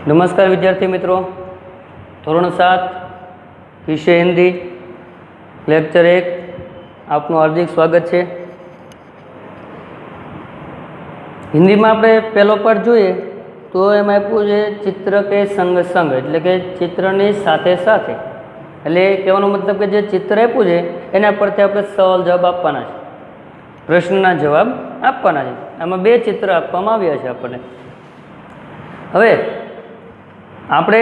नमस्कार विद्यार्थी मित्रों, धोरण 7 विषय हिंदी लेक्चर 1 आपનું हार्दिक स्वागत है। हिंदी में આપણે પહેલો પાઠ જોઈએ તો એમાં આપ્યું છે ચિત્ર કે સંગ સંગ, એટલે કે ચિત્રની સાથે સાથે, એટલે કહેવાનો મતલબ કે જે ચિત્ર આપ્યું છે એના પરથી આપણે સવાલ જવાબ આપવાના છે, પ્રશ્નના જવાબ આપવાના છે। આમાં બે ચિત્ર આપવામાં આવ્યા છે આપણને। હવે આપણે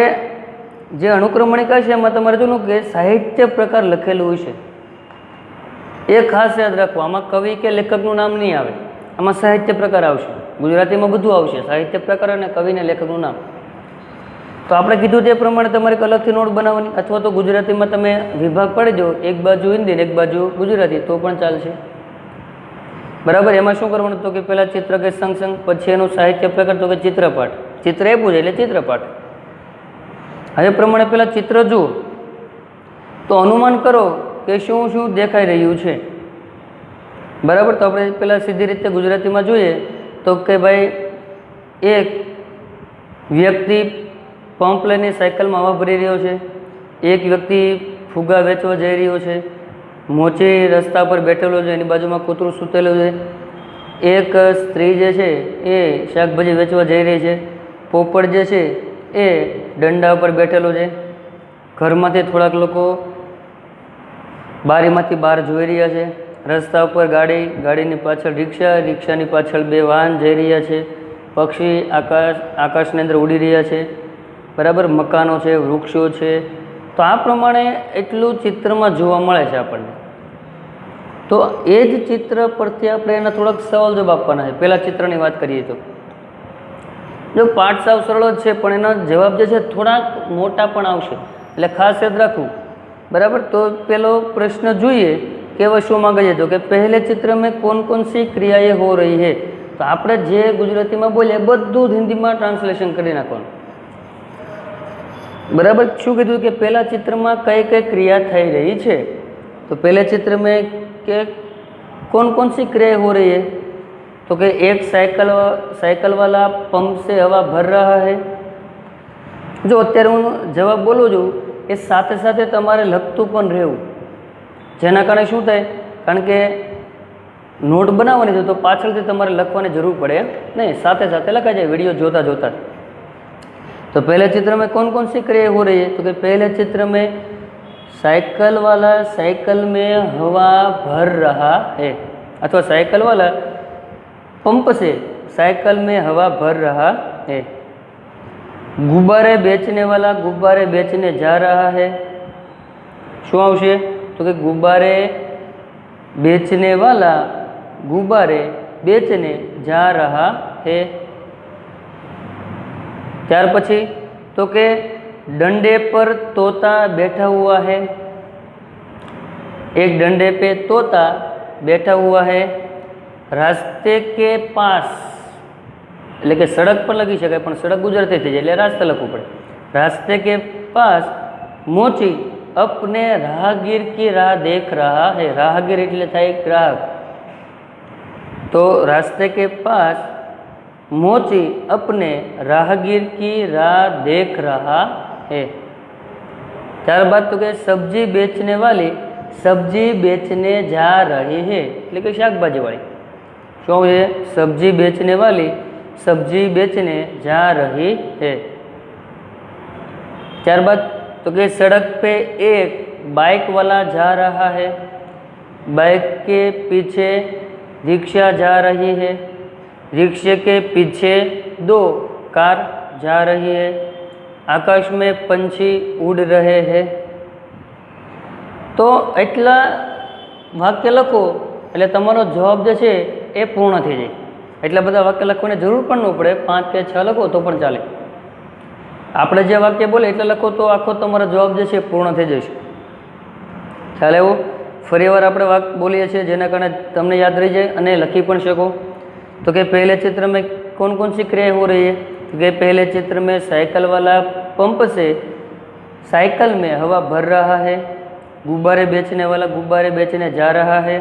જે અનુક્રમણિકા છે એમાં તમારે જોવું કે સાહિત્ય પ્રકાર લખેલું હોય છે, એ ખાસ યાદ રાખવું। આમાં કવિ કે લેખકનું નામ નહીં આવે, આમાં સાહિત્ય પ્રકાર આવશે। ગુજરાતીમાં બધું આવશે, સાહિત્ય પ્રકાર અને કવિ ને લેખકનું નામ। તો આપણે કીધું તે પ્રમાણે તમારે એક અલગથી નોટ બનાવવાની, અથવા તો ગુજરાતીમાં તમે વિભાગ પાડી દો, એક બાજુ હિન્દી ને એક બાજુ ગુજરાતી, તો પણ ચાલશે, બરાબર। એમાં શું કરવાનું તો કે પહેલાં ચિત્ર કે સંગ સંગ, પછી એનું સાહિત્ય પ્રકાર તો કે ચિત્રપાઠ, ચિત્ર આપ્યું છે એટલે ચિત્રપાઠ। હવે પ્રમાણે પહેલાં ચિત્ર જુઓ તો અનુમાન કરો કે શું શું દેખાઈ રહ્યું છે, બરાબર। તો આપણે પહેલાં સીધી રીતે ગુજરાતીમાં જોઈએ તો કે ભાઈ એક વ્યક્તિ પંપ લઈને સાયકલમાં હવા ભરી રહ્યો છે, એક વ્યક્તિ ફુગા વેચવા જઈ રહ્યો છે, મોચી રસ્તા પર બેઠેલો છે, એની બાજુમાં કૂતરું સૂતેલું છે, એક સ્ત્રી જે છે એ શાકભાજી વેચવા જઈ રહી છે, પોપટ જે છે એ દંડા ઉપર બેઠેલો છે, ઘરમાંથી થોડાક લોકો બારીમાંથી બહાર જોઈ રહ્યા છે, રસ્તા ઉપર ગાડી, ગાડીની પાછળ રિક્ષા, રિક્ષાની પાછળ બે વાહન જઈ રહ્યા છે, પક્ષી આકાશની અંદર ઉડી રહ્યા છે, બરાબર। મકાનો છે, વૃક્ષો છે। તો આ પ્રમાણે એટલું ચિત્રમાં જોવા મળે છે આપણને। તો એ જ ચિત્ર પરથી આપણે એના થોડાક સવાલ જવાબ આપવાના છે। પહેલાં ચિત્રની વાત કરીએ તો જો પાઠ સાવ સરળ જ છે, પણ એના જવાબ જે છે થોડાક મોટા પણ આવશે, એટલે ખાસ યાદ રાખવું, બરાબર। તો પહેલો પ્રશ્ન જોઈએ કે વह શું मांगे છે, તો કે પહેલે ચિત્ર में कौन कौन सी क्रियाएं हो रही है। તો આપણે જે ગુજરાતીમાં બોલીએ બધું જ હિન્દીમાં ટ્રાન્સલેશન કરી નાખવાનું, બરાબર। શું કીધું કે પહેલા ચિત્રમાં કઈ કઈ ક્રિયા થઈ રહી છે, તો પહેલે ચિત્ર में કે कौन कौन सी क्रिया हो रही है, तो कि एक साइकिल वाला पंप से हवा भर रहा है। जो અત્યારે હું જવાબ બોલું છું એ સાથે સાથે તમારે લખતું પણ રહેવું, જેના કારણે શું થાય, કારણ કે નોટ બનાવવાની છે તો પાછળથી તમારે લખવાની જરૂર પડે નહીં, સાથે સાથે લખાઈ જાય વિડીયો જોતા જોતા। तो पहले चित्र में कौन कौन सी क्रिया हो रही है, तो कि पहले चित्र में साइकिल वाला साइकिल में हवा भर रहा है, अथवा साइकिल वाला पंप से साइकिल में हवा भर रहा है। गुब्बारे बेचने वाला गुब्बारे बेचने जा रहा है। शू आवशे, तो कि गुब्बारे बेचने वाला गुब्बारे बेचने जा रहा है। ત્યાર પછી તો કે डंडे पर तोता बैठा हुआ है, एक डंडे पे तोता बैठा हुआ है। रास्ते के पास, એટલે કે સડક પર લખી શકાય પણ સડક ગુજરાતી થઈ જાય એટલે રાસ્તા લખવું પડે। रास्ते के पास मोची अपने राहगीर की राह देख रहा है। राहगीर એટલે થાય ગ્રાહક, तो रास्ते के पास मोची अपने राहगीर की राह देख रहा है। ત્યારબાદ તો કે सब्जी बेचने वाली सब्जी बेचने जा रही है, એટલે કે શાકભાજી વાળી। શું છે, सब्जी बेचने वाली सब्जी बेचने जा रही है। ત્યારબાદ तो कि सड़क पे एक बाइक वाला जा रहा है, बाइक के पीछे रिक्शा जा रही है, रिक्शे के पीछे दो कार जा रही है। आकाश में पंछी उड़ रहे हैं। तो એટલા વાક્ય લખો એટલે તમારો જવાબ જે છે એ પૂર્ણ થઈ જાય। એટલા બધા વાક્ય લખવાની જરૂર પણ ન પડે, 5 કે 6 લખો તો પણ ચાલે। આપણે જે વાક્ય બોલે એટલે લખો તો આખો તમારો જવાબ જે છે પૂર્ણ થઈ જશે। ખ્યાલ આવ્યો? ફરીવાર આપણે વાક્ય બોલીએ છીએ જેના કારણે તમને યાદ રહી જાય અને લખી પણ શકો। तो कि पहले चित्र में कौन कौन सी क्रिया हो रही है, तो कि पहले चित्र में साइकिल वाला पंप से साइकिल में हवा भर रहा है, गुब्बारे बेचने वाला गुब्बारे बेचने जा रहा है,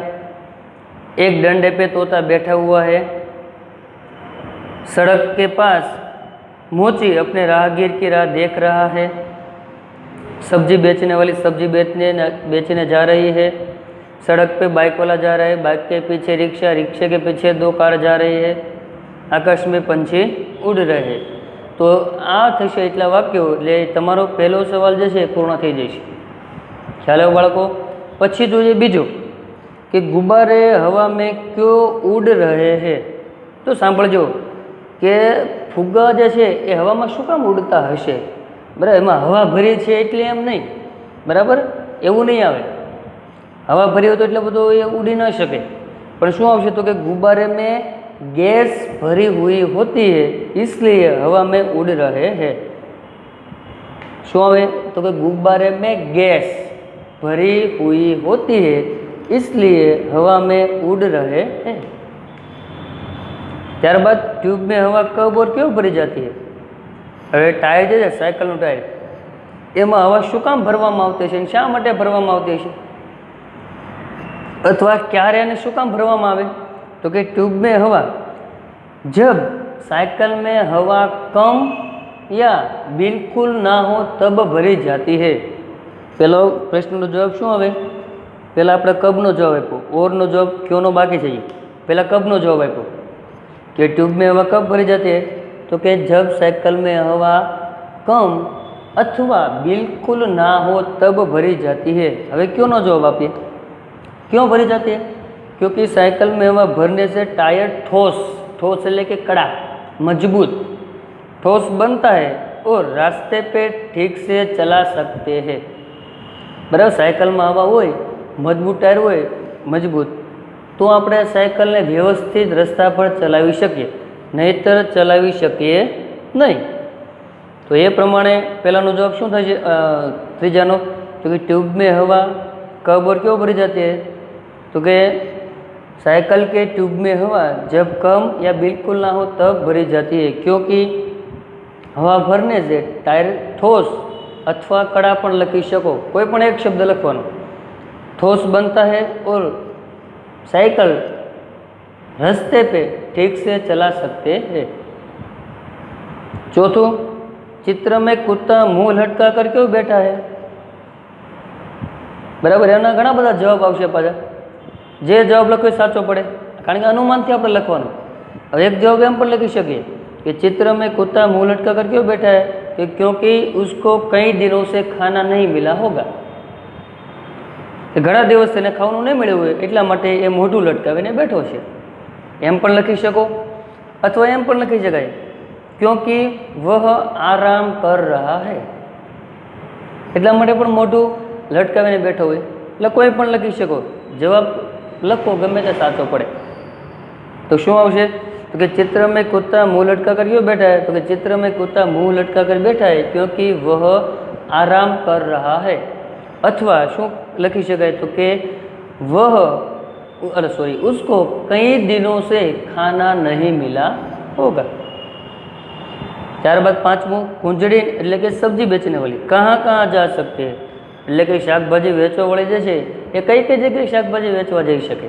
एक डंडे पे तोता बैठा हुआ है, सड़क के पास मोची अपने राहगीर की राह देख रहा है। सब्जी बेचने वाली सब्जी बेचने जा रही है। सड़क पे बाइक वाला जा रहा है, बाइक के पीछे रिक्शा, रिक्शे के पीछे 2 कार जा रही है। आकाश में पंछी उड़ रहे हैं। तो आ थशे एटला वाक्यो એટલે તમારો પહેલો સવાલ જે છે એ પૂર્ણ થઈ જશે। ખ્યાલ આવ્યો બાળકો? પછી જોઈએ બીજો કે ગુબ્બારે હવા મેં ક્યો ઉડ રહે હે। તો સાંભળજો કે ફુગ્ગા જે છે એ હવામાં શું કામ ઉડતા હશે? બરાબર, એમાં હવા ભરી છે એટલે એમ નહીં, બરાબર, એવું નહીં આવે। હવા ભરી હોય તો એટલે બધું એ ઉડી ન શકે, પણ શું આવશે તો કે ગુब्बारे में गैस भरी हुई होती है इसलिए हवा में उड़ रहे हैं। શું આવે તો કે गुब्बारे में गैस भरी हुई होती है इसलिए हवा में उड़ रहे हैं। ત્યારબાદ ટ્યુબ में हवा कब और क्यों भरी जाती है? હવે ટાયર જે છે સાયકલનું ટાયર, એમાં હવા શું કામ ભરવામાં આવતી છે, શા માટે ભરવામાં આવતી છે, अथवा क्यारे ने शू काम भरवामां आवे तो कि ट्यूब में हवा जब साइकिल में हवा कम या बिल्कुल ना हो तब भरी जाती है। पहलो प्रश्न जवाब शू आवे? पहला आपणे कबनो जवाब आप्यो, ओरनो जवाब क्योंनो बाकी छे। पहला कबनो जवाब आप्यो कि ट्यूब में हवा कब भरी जाती है तो कि जब साइकिल में हवा कम अथवा बिल्कुल ना हो तब भरी जाती है। हवे क्योंनो जवाब आपीए? क्यों भरी जाती है? क्योंकि साइकिल में हवा भरने से टायर ठोस ठोस એટલે કે कड़ा मजबूत ठोस बनता है और रास्ते पे ठीक से चला सकते हैं। बराबर, साइकिल में हवा होय, मजबूत टायर होय, मजबूत, तो આપણે સાયકલને વ્યવસ્થિત રસ્તા પર ચલાવી શકીએ, નહીતર ચલાવી શકીએ નહીં। તો એ પ્રમાણે પહેલાનો જવાબ શું થશે ત્રીજાનો તો કે ટ્यूब में हवा कब और क्यों भरी जाती है तो कि साइकिल के ट्यूब में हवा जब कम या बिल्कुल ना हो तब भरी जाती है क्योंकि हवा भरने से टायर ठोस अथवा कड़ा पण लखी सको, कोई पण एक शब्द लखवानो, ठोस बनता है और साइकिल रास्ते पे ठीक से चला सकते हैं। चौथों, चित्र में कुत्ता मुंह लटका कर क्यों बैठा है? बराबर, एना घणा बधा जवाब आवशे पाछा। जे जवाब लखो साचो पड़े कारण के अनुमानथी आपणे लखवानुं। हवे एक जवाब एम पण लखी शकीए कि चित्र में कुत्ता मुंह लटका कर क्यों बैठा है कि क्योंकि उसको कई दिनों से खाना नहीं मिला होगा। घणा दिवस थईने खाવાનું नहीं મળ્યું હોય એટલા માટે એ મોઢું લટકાવીને બેઠો છે, એમ પણ લખી શકો। अथवा एम पण लखी शकाय क्योंकि वह आराम कर रहा है, એટલા માટે પણ મોઢું લટકાવીને બેઠો હોય એટલે કોઈ પણ લખી શકો। જવાબ લખો ગમે તે સાચો પડે। तो શું આવશે तो कि चित्र में कुत्ता मुंह लटका कर क्यों बैठा है तो कि चित्र में कुत्ता मुंह लटका कर बैठा है क्योंकि वह आराम कर रहा है। अथवा शू लखी शकाय तो कि वह उसको कई दिनों से खाना नहीं मिला होगा। ત્યારબાદ પાંચમું, કુંજડી એટલે કે સબ્જી બેચને વાળી कहाँ कहाँ जा सकते हैं એટલે કે શાકભાજી વેચવા વાળી જે છે એ કઈ કઈ જગ્યાએ શાકભાજી વેચવા જઈ શકે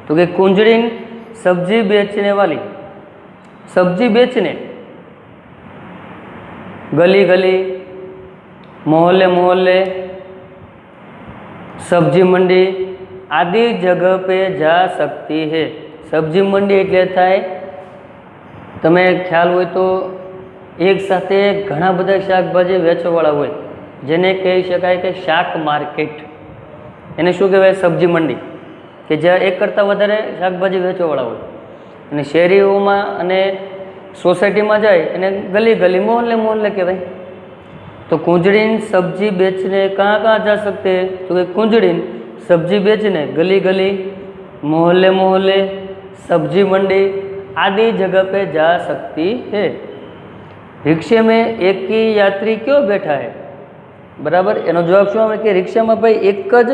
तो कि कुंजड़ी सब्जी बेचने वाली सब्जी बेचने गली गली मोहल्ले मोहल्ले सब्जी मंडी आदि जगह पे जा सकती है। सब्जी मंडी એટલે થાય તમે ખ્યાલ હોય તો એક સાથે ઘણા બધા શાકભાજી વેચવાવાળા હોય જેને કહી શકાય કે શાક માર્કેટ, એને શું કહેવાય સબ્જી મંડી, કે જ્યાં એક કરતાં વધારે શાકભાજી વેચવાવાળા હોય। અને શહેરીઓમાં અને સોસાયટીમાં જાય એને ગલી ગલી મોહલ્લે મોહલ્લે કહેવાય। तो कुंजड़ीन सब्जी बेचने कहाँ कहाँ जा सकते हैं तो कि कुंजड़ीन सब्जी बेचने गली गली मोहल्ले मोहल्ले सब्जी मंडी आदि जगह पे जा सकती है। रिक्शे में एक ही यात्री क्यों बैठा है? बराबर, एनो जवाब शू आवे कि रिक्शा में भाई एक ज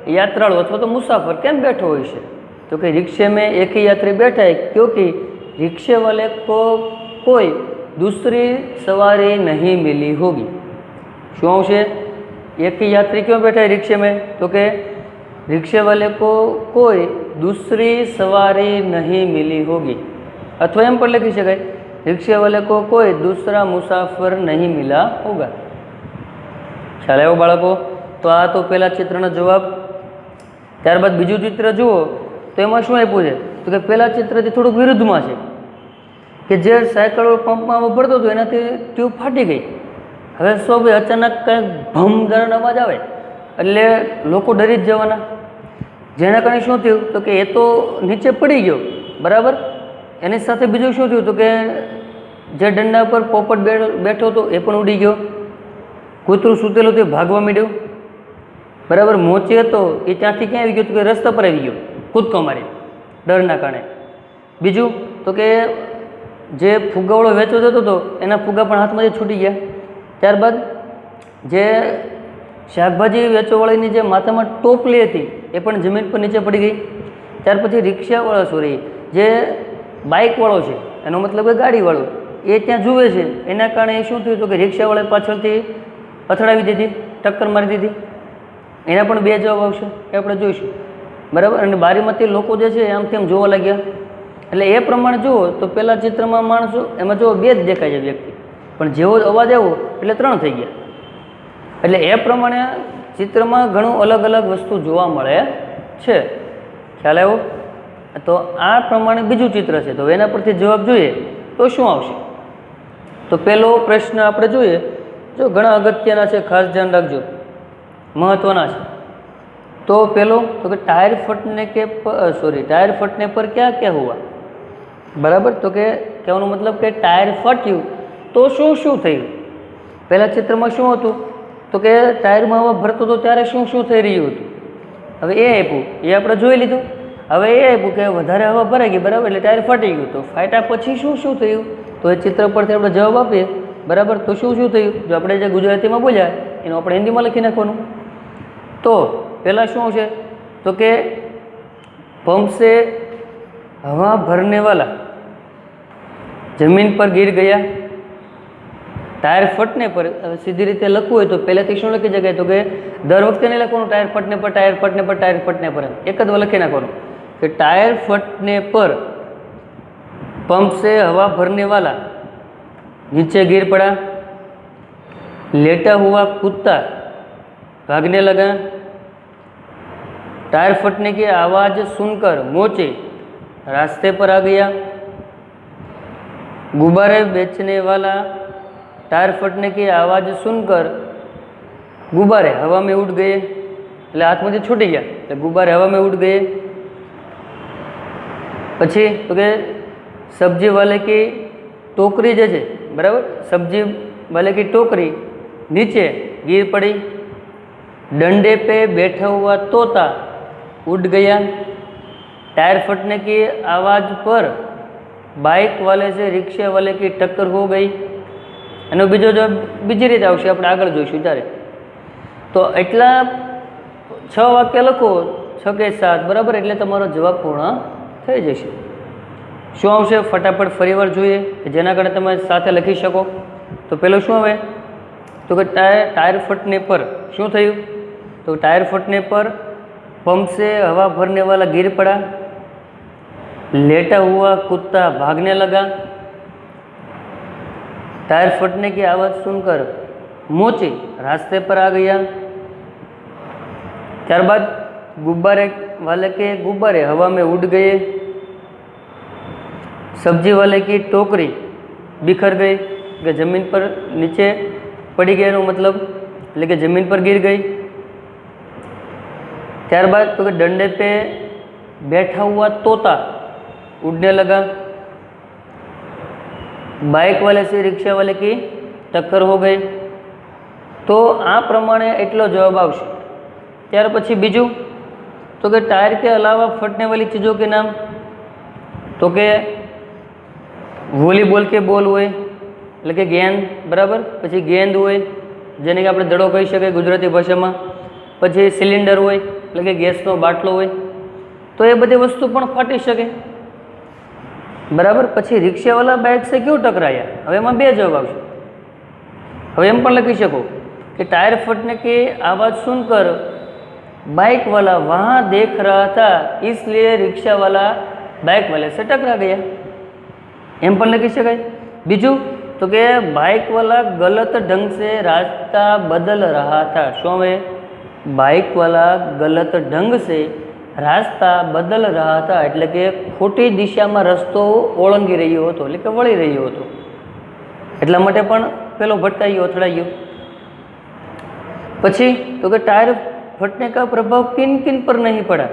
यात्राळु अथवा तो मुसाफर केम बैठो होय छे तो कि रिक्शे में एक ही यात्री बैठा है क्योंकि रिक्शे वाले को कोई दूसरी सवारी नहीं मिली होगी। शू आवशे? एक ही यात्री क्यों बैठा है रिक्शे में तो कि रिक्शे वाले को कोई दूसरी सवारी नहीं मिली होगी। अथवा एम पर लखी शकाय रिक्शे वाले को कोई दूसरा मुसाफिर नहीं मिला होगा। ખ્યાલ આવ્યો બાળકો? તો આ તો પહેલા ચિત્રનો જવાબ. ત્યારબાદ બીજું ચિત્ર જુઓ તો એમાં શું આપ્યું છે? તો કે પહેલા ચિત્રથી થોડુંક વિરુદ્ધમાં છે કે જે સાયકલ પંપમાં ભરતો હતો એનાથી ટ્યુબ ફાટી ગઈ. હવે સ્વાભાવિક અચાનક કંઈક ભમ કરીને અવાજ આવે એટલે લોકો ડરી જ જવાના. જેના કારણે શું થયું? તો કે એ તો નીચે પડી ગયો, બરાબર. એની સાથે બીજું શું થયું? તો કે જે દંડા પર પોપટ બેઠો હતો એ પણ ઉડી ગયો. કૂતરું સૂતેલું તે ભાગવા માંડ્યું, બરાબર. મોચી હતો એ ત્યાંથી ક્યાં આવી ગયો? તો કે રસ્તા પર આવી ગયો કૂદકો મારી ડરના કારણે. બીજું તો કે જે ફુગ્ગાવાળો વેચો જતો હતો એના ફુગ્ગા પણ હાથમાંથી છૂટી ગયા. ત્યારબાદ જે શાકભાજી વેચવાવાળીની જે માથામાં ટોપલી હતી એ પણ જમીન પર નીચે પડી ગઈ. ત્યાર પછી રિક્ષાવાળો જે બાઇકવાળો છે, એનો મતલબ કે ગાડીવાળો, એ ત્યાં જુએ છે. એના કારણે એ શું થયું? તો કે રિક્ષાવાળાએ પાછળથી અથડાવી દીધી, ટક્કર મારી દીધી. એના પણ બે જવાબ આવશે એ આપણે જોઈશું, બરાબર. અને બારીમાંથી લોકો જે છે આમ તેમ જોવા લાગ્યા. એટલે એ પ્રમાણે જુઓ તો પહેલાં ચિત્રમાં માણસો એમાં જુઓ બે જ દેખાય છે વ્યક્તિ, પણ જેવો જ અવાજ આવ્યો એટલે 3 થઈ ગયા. એટલે એ પ્રમાણે ચિત્રમાં ઘણું અલગ અલગ વસ્તુ જોવા મળે છે. ખ્યાલ આવ્યો? તો આ પ્રમાણે બીજું ચિત્ર છે, તો એના પરથી જવાબ જોઈએ તો શું આવશે? તો પહેલો પ્રશ્ન આપણે જોઈએ, જો ઘણા અગત્યના છે, ખાસ ધ્યાન રાખજો, મહત્ત્વના છે. તો પહેલો તો કે ટાયર ફટને પર ક્યાં ક્યાં હુઆ, બરાબર. તો કે કહેવાનો મતલબ કે ટાયર ફટ્યું તો શું શું થયું? પહેલાં ચિત્રમાં શું હતું? તો કે ટાયરમાં હવા ભરતો હતો ત્યારે શું શું થઈ રહ્યું હતું? હવે એ આપ્યું, એ આપણે જોઈ લીધું. હવે એ આપ્યું કે વધારે હવા ભરાઈ ગઈ, બરાબર, એટલે ટાયર ફાટી ગયું. તો ફાટ્યા પછી શું શું થયું? તો એ ચિત્ર પરથી આપણે જવાબ આપીએ, બરાબર. તો શું શું થયું? જો આપણે જે ગુજરાતીમાં બોલ્યા એનું આપણે હિન્દીમાં લખી નાખવાનું. તો પહેલાં શું છે? તો કે પંપ સે હવા ભરને વાલા જમીન પર ગીર ગયા. ટાયર ફટને પર સીધી રીતે લખવું હોય તો પહેલાંથી શું લખી શકાય? તો કે દર વખતે નહીં લખવાનું ટાયર ફટને પર, ટાયર ફટને પર, ટાયર ફટને પર, એક જ લખી નાખવાનું કે ટાયર ફટને પર पंप से हवा भरने वाला नीचे गिर पड़ा, लेटा हुआ कुत्ता भागने लगा, टायर फटने की आवाज़ सुनकर मोचे रास्ते पर आ गया, गुब्बारे बेचने वाला टायर फटने की आवाज़ सुनकर गुब्बारे हवा में उड़ गए, એટલે હાથમાંથી છૂટી ગયા એટલે ગુબ્બારે હવામાં ઉડ ગए। પછી તો કે सब्जी वाले की टोकरी जैसे बराबर, सब्जी वाले की टोकरी नीचे गिर पड़ी, डंडे पे बैठा हुआ तोता उड़ गया, टायर फटने की आवाज़ पर बाइक वाले से रिक्शा वाले की टक्कर हो गई। एनो बीजो जवाब बीजी रीते आवशे, आपणे आगळ जोईशुं त्यारे। तो एटला 6 वाक्य लखो 6 के 7 बराबर, एटले तमारो जवाब पूर्ण थई जशे। શું આવશે ફટાફટ ફરીવાર જોઈએ જેના કારણે તમે સાથે લખી શકો। તો પહેલું શું આવે તો કે टायर फटने पर શું થયું? તો टायर फटने पर पंप से हवा भरने वाला गिर पड़ा, लेटा हुआ कुत्ता भागने लगा, टायर फटने की आवाज़ सुनकर मोची रास्ते पर आ गया। ત્યારબાદ गुब्बारे वाले के गुब्बारे हवा में उड़ गए, सब्जी वाले की टोकरी बिखर गई कि ज़मीन पर नीचे पड़ी गई, मतलब એટલે કે ज़मीन पर गिर गई। ત્યારબાદ तो कि डंडे पे बैठा हुआ तोता उड़ने लगा, बाइक वाले से रिक्शा वाले की टक्कर हो गई। तो आ प्रमाणे एटलो जवाब आवशे। त्यार पछी बीजू तो कि टायर के अलावा फटने वाली चीज़ों के नाम, तो कि वॉलीबॉल के बॉल होय એટલે કે ગેંદ બરાબર, પછી ગેંદ હોય જેને કે આપણે દડો કહી શકાય ગુજરાતી ભાષામાં, પછી સિલિન્ડર હોય એટલે કે ગેસનો બાટલો હોય, તો એ બધી વસ્તુ પણ ફાટી શકે બરાબર। પછી રિક્ષાવાળા બાઇક સે ક્यों टकराया, હવે એમાં બે જવાબ આવશે। હવે એમ પણ લખી શકો कि टायर फटने की आवाज़ सुनकर बाइक वाला वहाँ देख रहा था, इसलिए रिक्शा वाला बाइक वाले से टकरा गया, एम पण लखी शकाय। બીજું तो कि बाइक वाला गलत ढंग से रास्ता बदल रहा था। शो में बाइक वाला गलत ढंग से रास्ता बदल रहा था એટલે કે ખોટી દિશામાં રસ્તો ઓળંગી રહ્યો હતો, એટલે કે વળી રહ્યો હતો, એટલા માટે પણ પેલો ભટકાઈ ગયો, અથડાઈ ગયો। પછી તો કે टायर फटने का प्रभाव किन किन पर नहीं पड़ा।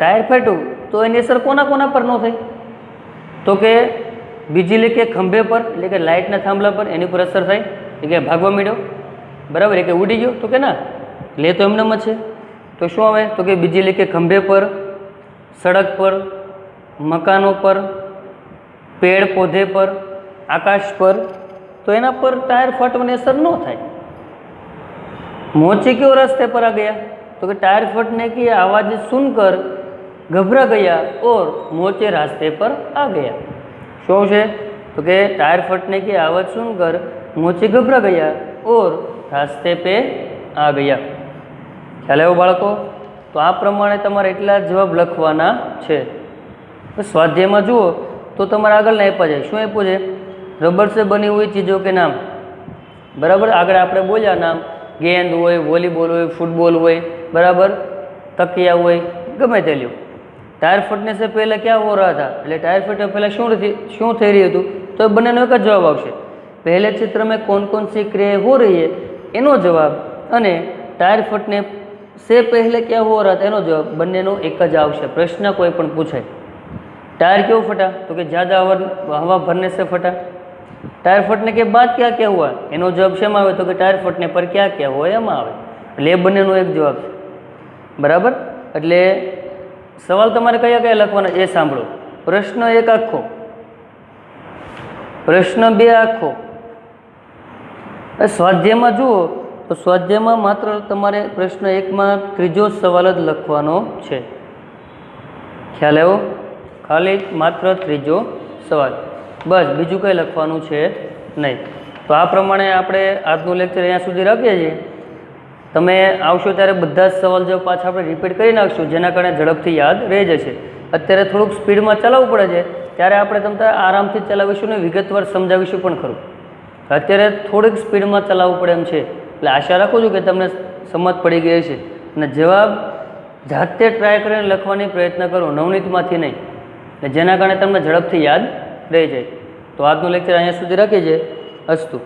टायर फाट्યું તો એની અસર કોના કોના પર ન થઈ? તો કે बिजली के खंभे पर એટલે કે લાઇટના થાંભલા પર એની પર અસર થાય, એટલે કે ભાગવા માંડ્યો, બરાબર, એટલે કે ઉડી ગયો, તો કે ના, લે તો એમનેમ જ છે। તો શું આવે? તો કે बिजली के खंभे पर, सड़क पर, मकानों पर, पेड़ पौधे पर, आकाश पर, तो एना पर टायर फटने असर न થાય। मोची क्यों रास्ते पर आ गया? तो कि टायर फटने की आवाज़ सुनकर घबरा गया और मोचे रास्ते पर आ गया। शो है? तो कि टायर फटने की आवाज़ सुनकर मोची घबरा गया और रास्ते पे आ गया। ख्याल आव्यो बाळको? तो आ प्रमाणे तमारे एटला जवाब लखवाना छे। तो स्वाध्यायमां जुओ तो तमारे आगळ आप्या छे, शुं आप्युं छे? रबर से बनी हुई चीज़ों के नाम, बराबर। आगळ आपणे बोल्या नाम, गेंद होय, वॉलीबॉल होय, फूटबॉल होय, बराबर, तकिया होय, गमे ते ल्यो। टायर फटने से पहले क्या हो रहा था? એટલે टायर फटने पहले શું થઈ રહ્યું હતું? તો બંનેનો એક જ જવાબ આવશે। पहले चित्र में कौन कौन सी क्रिया हो रही है એનો જવાબ, અને टायर फटने से पहले क्या हो रहा था એનો જવાબ, બંનેનો એક જ આવશે। प्रश्न कोई पण पूछे टायर क्यों फटा? तो कि ज़्यादा हवा भरने से फटा। टायर फटने के बाद क्या क्या हुआ એનો જવાબ શેમાં આવે? તો કે टायर फटने पर क्या क्या हुआ એમાં આવે। એટલે એ બંનેનો એક જવાબ છે, બરાબર। એટલે सवाल तमारे कया कया लखवाना ए सांभळो। प्रश्न एक आखो, प्रश्न बे आखो। स्वाध्यायमां जुओ तो स्वाध्यायमां मात्र तमारे प्रश्न एक में त्रीजो सवाल ज लखवानो छे। ख्याल आव्यो? खाली मात्र त्रीजो सवाल, बस, बीजुं कंई लखवानुं छे नहीं। तो आ प्रमाणे आपणे आजनुं लेक्चर अहींया सुधी राखीए छीए। તમે આવશો ત્યારે બધા જ સવાલ જો પાછા આપણે રિપીટ કરી નાખશું, જેના કારણે ઝડપથી યાદ રહી જશે। અત્યારે થોડુંક સ્પીડમાં ચલાવવું પડે છે, ત્યારે આપણે તમને આરામથી ચલાવીશું ને વિગતવાર સમજાવીશું પણ ખરું। અત્યારે થોડીક સ્પીડમાં ચલાવવું પડે એમ છે, એટલે આશા રાખું છું કે તમને સમજ પડી ગઈ હશે અને જવાબ જાતે ટ્રાય કરીને લખવાની પ્રયત્ન કરો, નવનીતમાંથી નહીં, એટલે જેના કારણે તમને ઝડપથી યાદ રહી જાય। તો આજનું લેક્ચર અહીંયા સુધી રાખીએ છીએ। અસ્તુ।